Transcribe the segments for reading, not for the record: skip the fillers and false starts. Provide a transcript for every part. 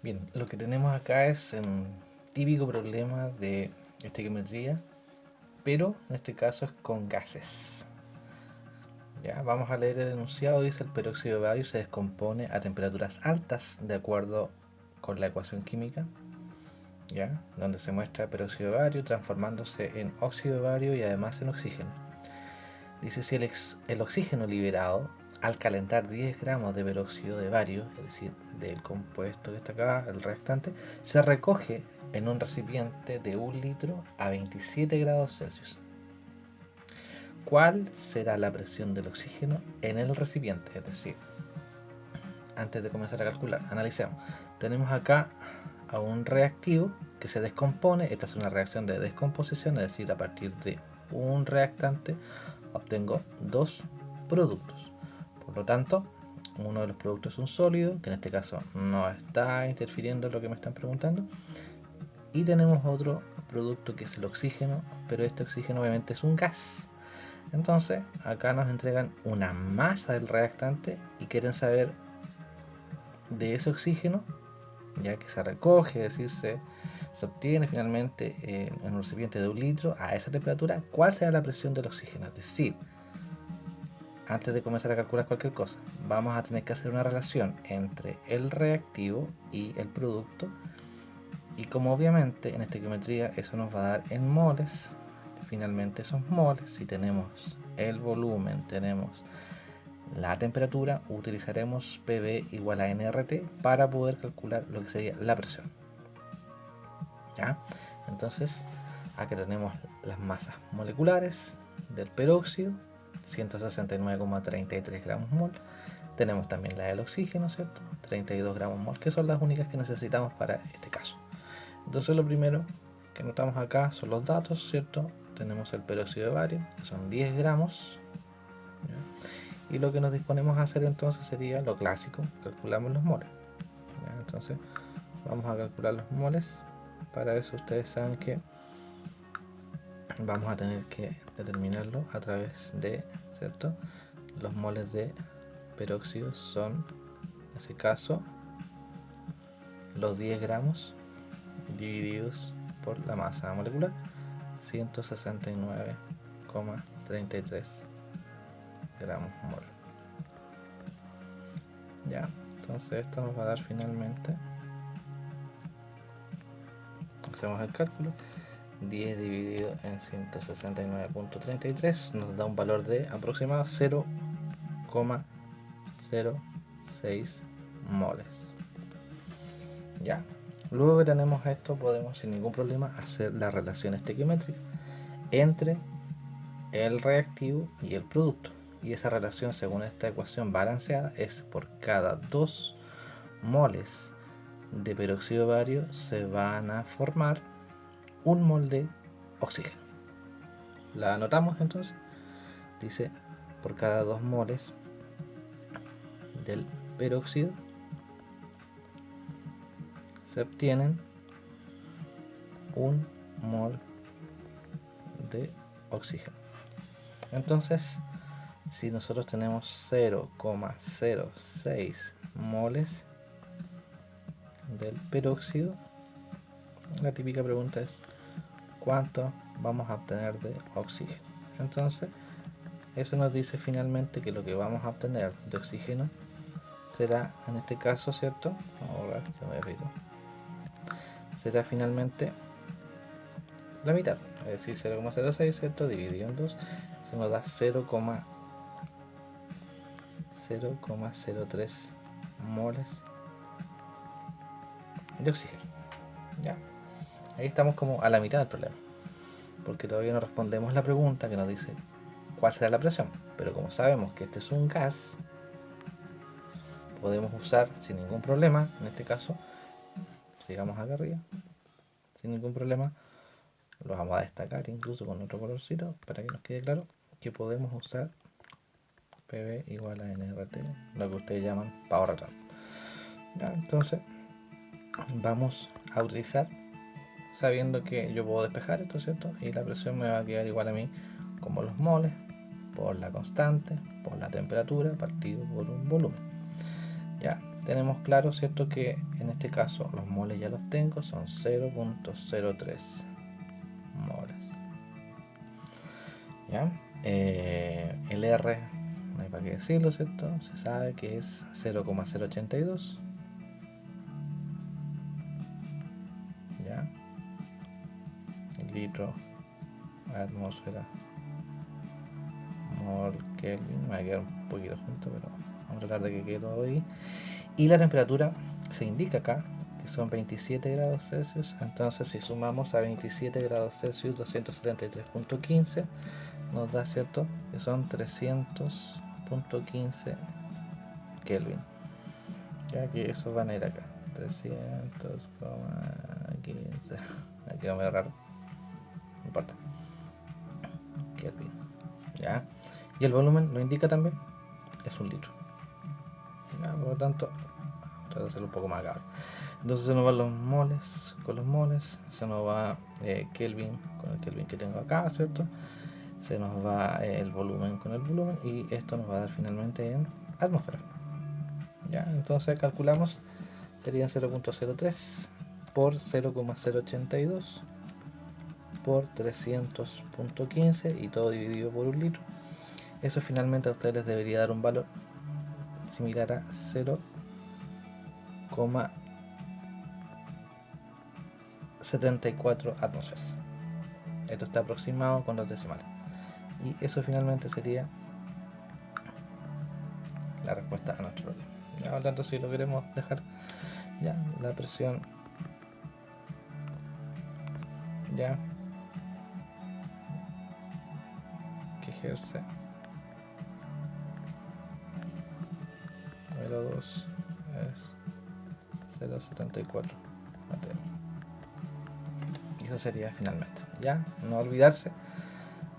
Bien, lo que tenemos acá es un típico problema de estequiometría, pero en este caso es con gases. Ya, vamos a leer el enunciado. Dice: el peróxido de bario se descompone a temperaturas altas de acuerdo con la ecuación química, ya, donde se muestra el peróxido de bario transformándose en óxido de bario y además en oxígeno. Dice: si el oxígeno liberado al calentar 10 gramos de peróxido de bario, es decir, del compuesto que está acá, el reactante, se recoge en un recipiente de 1 litro a 27 grados Celsius. ¿Cuál será la presión del oxígeno en el recipiente? Es decir, antes de comenzar a calcular, analicemos. Tenemos acá a un reactivo que se descompone. Esta es una reacción de descomposición, es decir, a partir de un reactante obtengo dos productos. Por lo tanto, uno de los productos es un sólido, que en este caso no está interfiriendo en lo que me están preguntando. Y tenemos otro producto que es el oxígeno, pero este oxígeno obviamente es un gas. Entonces, acá nos entregan una masa del reactante y quieren saber de ese oxígeno, ya que se recoge, es decir, se obtiene finalmente en un recipiente de 1 litro a esa temperatura, cuál será la presión del oxígeno. Es decir, antes de comenzar a calcular cualquier cosa, vamos a tener que hacer una relación entre el reactivo y el producto. Y como obviamente en estequiometría eso nos va a dar en moles, finalmente esos moles, si tenemos el volumen, tenemos la temperatura, utilizaremos PV igual a nRT para poder calcular lo que sería la presión. ¿Ya? Entonces, aquí tenemos las masas moleculares del peróxido, 169,33 gramos mol. Tenemos también la del oxígeno, ¿cierto? 32 gramos mol, que son las únicas que necesitamos para este caso. Entonces, lo primero que notamos acá son los datos, ¿cierto? Tenemos el peróxido de bario, que son 10 gramos. ¿Ya? Y lo que nos disponemos a hacer entonces sería lo clásico: calculamos los moles. ¿Ya? Entonces, vamos a calcular los moles. Para eso ustedes saben que vamos a tener que determinarlo a través de, ¿cierto? Los moles de peróxido son, en ese caso, los 10 gramos divididos por la masa molecular, 169,33 gramos mol. Ya, entonces esto nos va a dar finalmente, hacemos el cálculo, 10 dividido en 169,33 nos da un valor de aproximado 0,06 moles. Ya, luego que tenemos esto, podemos sin ningún problema hacer la relación estequiométrica entre el reactivo y el producto. Y esa relación, según esta ecuación balanceada, es por cada 2 moles de peróxido de bario se van a formar 1 mol de oxígeno. La anotamos entonces. Dice: por cada 2 moles del peróxido se obtienen 1 mol de oxígeno. Entonces, si nosotros tenemos 0,06 moles del peróxido, la típica pregunta es: ¿cuánto vamos a obtener de oxígeno? Entonces, eso nos dice finalmente que lo que vamos a obtener de oxígeno será, en este caso, ¿cierto? Vamos a ver que me repito. Será finalmente la mitad, es decir, 0,06, ¿cierto? Dividido en 2, se nos da 0,03 moles de oxígeno. ¿Ya? Ahí estamos como a la mitad del problema, porque todavía no respondemos la pregunta que nos dice cuál será la presión. Pero como sabemos que este es un gas, podemos usar sin ningún problema, en este caso, sigamos acá arriba, sin ningún problema, lo vamos a destacar incluso con otro colorcito para que nos quede claro que podemos usar PV igual a nRT, lo que ustedes llaman power return. Entonces, vamos a utilizar, sabiendo que yo puedo despejar esto, ¿cierto? Y la presión me va a quedar igual a mí como los moles por la constante, por la temperatura, partido por un volumen. Ya, tenemos claro, ¿cierto?, que en este caso los moles ya los tengo, son 0.03 moles. ¿Ya? El R, no hay para qué decirlo, ¿cierto? Se sabe que es 0,082. ¿Ya? El litro, atmósfera, mol, Kelvin. Me va a quedar un poquito junto, pero vamos a tratar de que quede todo ahí. Y la temperatura se indica acá que son 27 grados Celsius. Entonces, si sumamos a 27 grados Celsius 273.15, nos da, ¿cierto?, que son 300.15 Kelvin. Ya que eso van a ir acá. 300,15. Aquí va medio raro. No importa. Kelvin. ¿Ya? Y el volumen lo indica también. Es 1 litro. ¿Ya? Por lo tanto, trato de hacerlo un poco más acá. Entonces se nos van los moles con los moles. Se nos va Kelvin con el Kelvin que tengo acá, ¿cierto? Se nos va el volumen con el volumen. Y esto nos va a dar finalmente en atmósfera. ¿Ya? Entonces calculamos. Serían 0.03 por 0,082 por 300.15 y todo dividido por 1 litro. Eso finalmente a ustedes les debería dar un valor similar a 0,74 atmósferas. Esto está aproximado con los decimales. Y eso finalmente sería la respuesta a nuestro problema. Ya, hablando, si lo queremos dejar, ya la presión ya que ejerce número 2 es 0,74 atm. Y eso sería finalmente. Ya, no olvidarse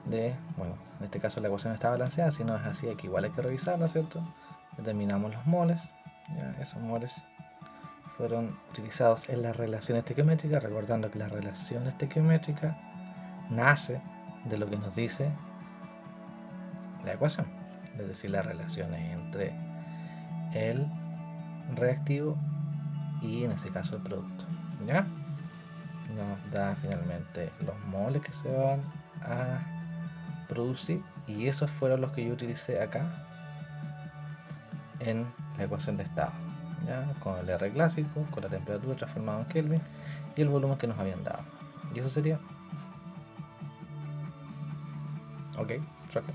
de, bueno, en este caso la ecuación está balanceada, si no es así, aquí igual hay que revisarla, ¿cierto? Determinamos los moles, ya, esos moles fueron utilizados en las relaciones estequiométricas, recordando que la relación estequiométrica nace de lo que nos dice la ecuación, es decir, las relaciones entre el reactivo y en este caso el producto. ¿Ya? Nos da finalmente los moles que se van a producir, y esos fueron los que yo utilicé acá en la ecuación de estado, ¿ya? Con el R clásico, con la temperatura transformada en Kelvin y el volumen que nos habían dado. Y eso sería ok, suerte.